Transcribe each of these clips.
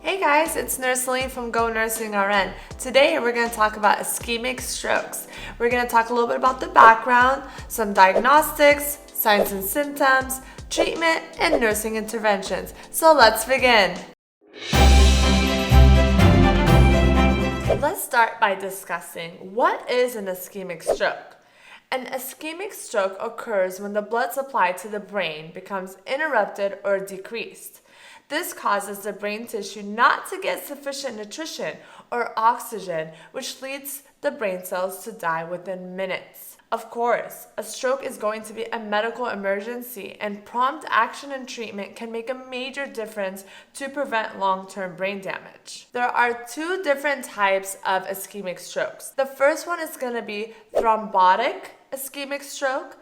Hey guys, it's Nurse Aleen from Go Nursing RN. Today we're going to talk about ischemic strokes. We're going to talk a little bit about the background, some diagnostics, signs and symptoms, treatment, and nursing interventions. So let's begin. Let's start by discussing what is an ischemic stroke. An ischemic stroke occurs when the blood supply to the brain becomes interrupted or decreased. This causes the brain tissue not to get sufficient nutrition or oxygen, which leads the brain cells to die within minutes. Of course, a stroke is going to be a medical emergency, and prompt action and treatment can make a major difference to prevent long-term brain damage. There are two different types of ischemic strokes. The first one is going to be thrombotic ischemic stroke,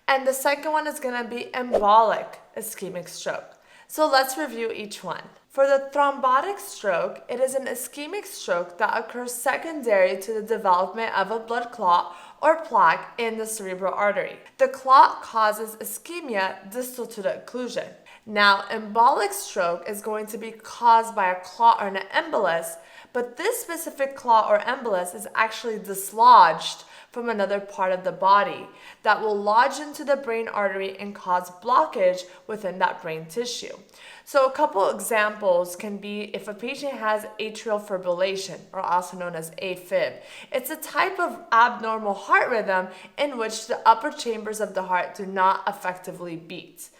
and the second one is going to be embolic ischemic stroke. So let's review each one. For the thrombotic stroke, it is an ischemic stroke that occurs secondary to the development of a blood clot or plaque in the cerebral artery. The clot causes ischemia distal to the occlusion. Now, embolic stroke is going to be caused by a clot or an embolus, but this specific clot or embolus is actually dislodged from another part of the body that will lodge into the brain artery and cause blockage within that brain tissue. So a couple examples can be if a patient has atrial fibrillation, or also known as AFib. It's a type of abnormal heart rhythm in which the upper chambers of the heart do not effectively beat.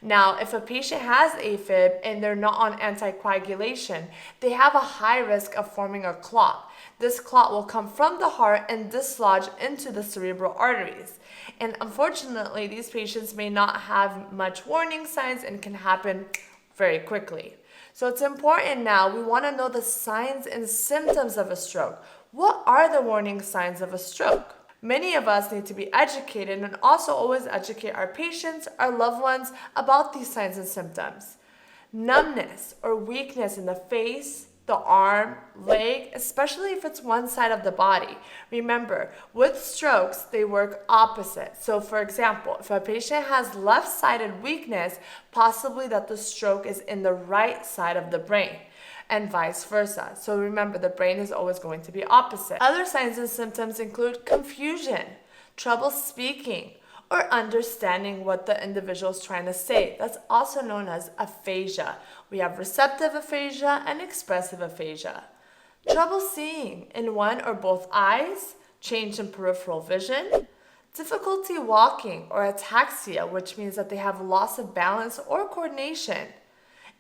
Now, if a patient has AFib and they're not on anticoagulation, they have a high risk of forming a clot. This clot will come from the heart and dislodge into the cerebral arteries. And unfortunately, these patients may not have much warning signs and can happen very quickly. So it's important now, we want to know the signs and symptoms of a stroke. What are the warning signs of a stroke? Many of us need to be educated and also always educate our patients, our loved ones about these signs and symptoms. Numbness or weakness in the face, the arm, leg, especially if it's one side of the body. Remember, with strokes, they work opposite. So for example, if a patient has left-sided weakness, possibly that the stroke is in the right side of the brain, and vice versa. So remember, the brain is always going to be opposite. Other signs and symptoms include confusion, trouble speaking, or understanding what the individual is trying to say. That's also known as aphasia. We have receptive aphasia and expressive aphasia. Trouble seeing in one or both eyes, change in peripheral vision, difficulty walking or ataxia, which means that they have loss of balance or coordination.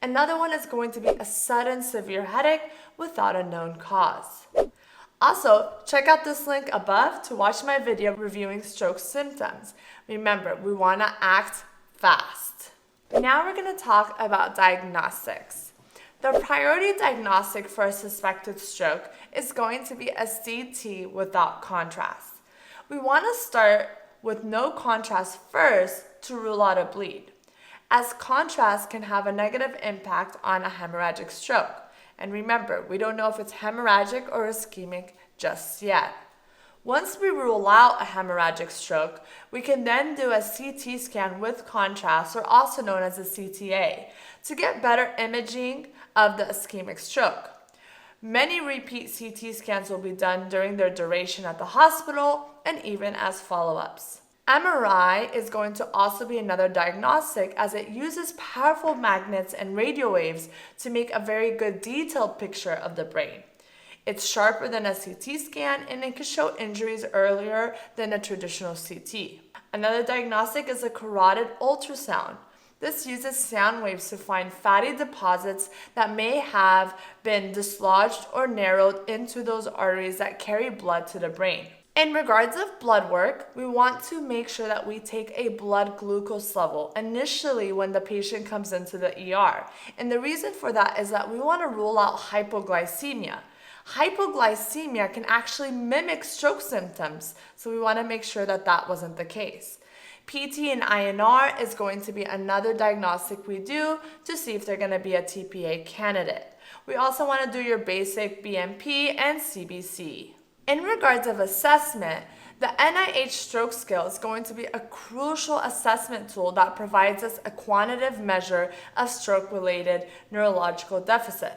Another one is going to be a sudden severe headache without a known cause. Also, check out this link above to watch my video reviewing stroke symptoms. Remember, we want to act fast. Now we're going to talk about diagnostics. The priority diagnostic for a suspected stroke is going to be a CT without contrast. We want to start with no contrast first to rule out a bleed, as contrast can have a negative impact on a hemorrhagic stroke. And remember, we don't know if it's hemorrhagic or ischemic just yet. Once we rule out a hemorrhagic stroke, we can then do a CT scan with contrast, or also known as a CTA, to get better imaging of the ischemic stroke. Many repeat CT scans will be done during their duration at the hospital and even as follow-ups. MRI is going to also be another diagnostic, as it uses powerful magnets and radio waves to make a very good detailed picture of the brain. It's sharper than a CT scan, and it can show injuries earlier than a traditional CT. Another diagnostic is a carotid ultrasound. This uses sound waves to find fatty deposits that may have been dislodged or narrowed into those arteries that carry blood to the brain. In regards of blood work, we want to make sure that we take a blood glucose level initially when the patient comes into the ER. And the reason for that is that we want to rule out hypoglycemia. Hypoglycemia can actually mimic stroke symptoms, so we want to make sure that that wasn't the case. PT and INR is going to be another diagnostic we do to see if they're going to be a TPA candidate. We also want to do your basic BMP and CBC. In regards of assessment, the NIH stroke scale is going to be a crucial assessment tool that provides us a quantitative measure of stroke-related neurological deficit.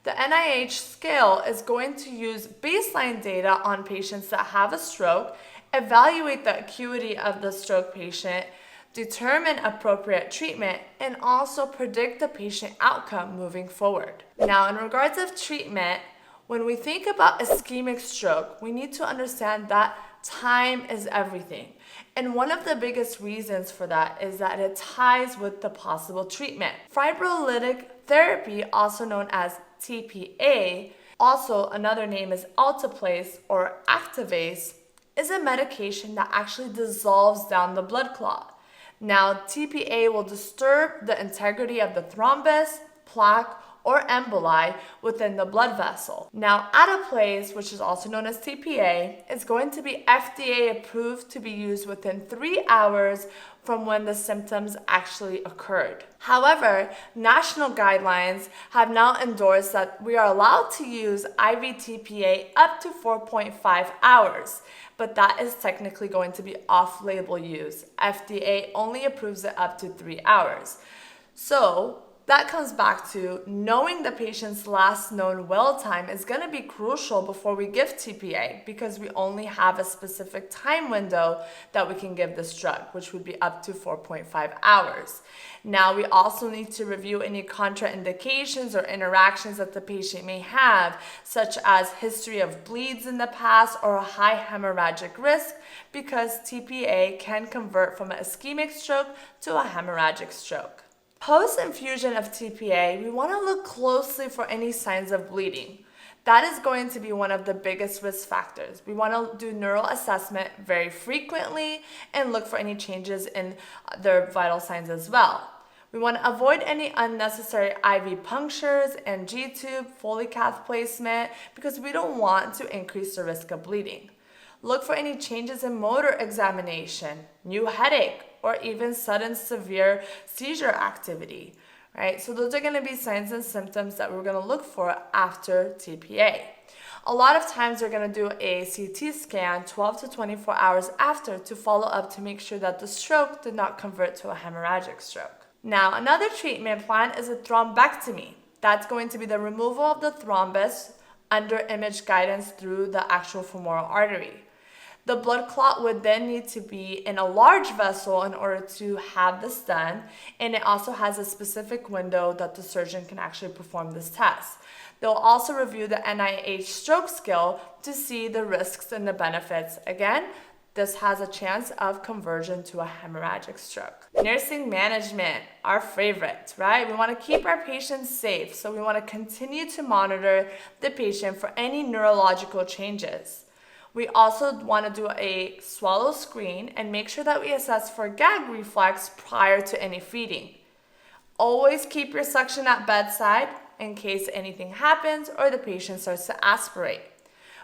The NIH scale is going to use baseline data on patients that have a stroke, evaluate the acuity of the stroke patient, determine appropriate treatment, and also predict the patient outcome moving forward. Now, in regards of treatment, when we think about ischemic stroke, we need to understand that time is everything. And one of the biggest reasons for that is that it ties with the possible treatment. Fibrolytic therapy, also known as TPA, also another name is alteplase or activase, is a medication that actually dissolves down the blood clot. Now, TPA will disturb the integrity of the thrombus, plaque, or emboli within the blood vessel. Now, alteplase, which is also known as TPA, is going to be FDA approved to be used within 3 hours from when the symptoms actually occurred. However, national guidelines have now endorsed that we are allowed to use IV TPA up to 4.5 hours, but that is technically going to be off-label use. FDA only approves it up to 3 hours. So, that comes back to knowing the patient's last known well time is going to be crucial before we give TPA, because we only have a specific time window that we can give this drug, which would be up to 4.5 hours. Now, we also need to review any contraindications or interactions that the patient may have, such as history of bleeds in the past or a high hemorrhagic risk, because TPA can convert from an ischemic stroke to a hemorrhagic stroke. Post-infusion of TPA, we want to look closely for any signs of bleeding. That is going to be one of the biggest risk factors. We want to do neural assessment very frequently and look for any changes in their vital signs as well. We want to avoid any unnecessary IV punctures and G-tube, Foley cath placement, because we don't want to increase the risk of bleeding. Look for any changes in motor examination, new headache, or even sudden severe seizure activity, right? So those are going to be signs and symptoms that we're going to look for after TPA. A lot of times we're going to do a CT scan 12 to 24 hours after to follow up to make sure that the stroke did not convert to a hemorrhagic stroke. Now, another treatment plan is a thrombectomy. That's going to be the removal of the thrombus under image guidance through the actual femoral artery. The blood clot would then need to be in a large vessel in order to have this done, and it also has a specific window that the surgeon can actually perform this test. They'll also review the NIH stroke scale to see the risks and the benefits. Again, this has a chance of conversion to a hemorrhagic stroke. Nursing management, our favorite, right? We want to keep our patients safe, so we want to continue to monitor the patient for any neurological changes. We also want to do a swallow screen and make sure that we assess for gag reflex prior to any feeding. Always keep your suction at bedside in case anything happens or the patient starts to aspirate.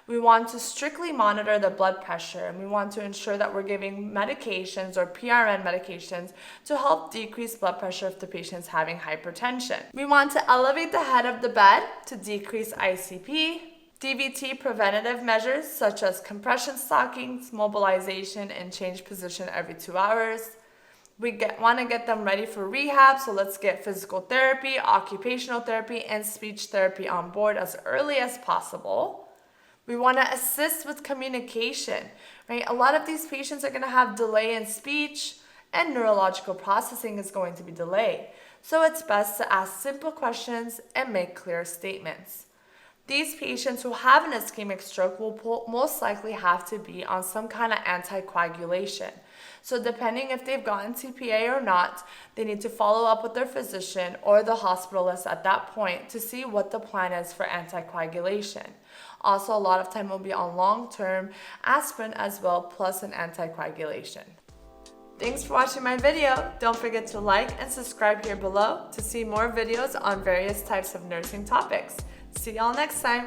We want to strictly monitor the blood pressure, and we want to ensure that we're giving medications or PRN medications to help decrease blood pressure if the patient's having hypertension. We want to elevate the head of the bed to decrease ICP. DVT preventative measures such as compression stockings, mobilization, and change position every 2 hours. We want to get them ready for rehab, so let's get physical therapy, occupational therapy, and speech therapy on board as early as possible. We want to assist with communication, right? A lot of these patients are going to have delay in speech, and neurological processing is going to be delayed. So it's best to ask simple questions and make clear statements. These patients who have an ischemic stroke will most likely have to be on some kind of anticoagulation. So depending if they've gotten TPA or not, they need to follow up with their physician or the hospitalist at that point to see what the plan is for anticoagulation. Also, a lot of time will be on long-term aspirin as well, plus an anticoagulation. Thanks for watching my video. Don't forget to like and subscribe here below to see more videos on various types of nursing topics. See y'all next time.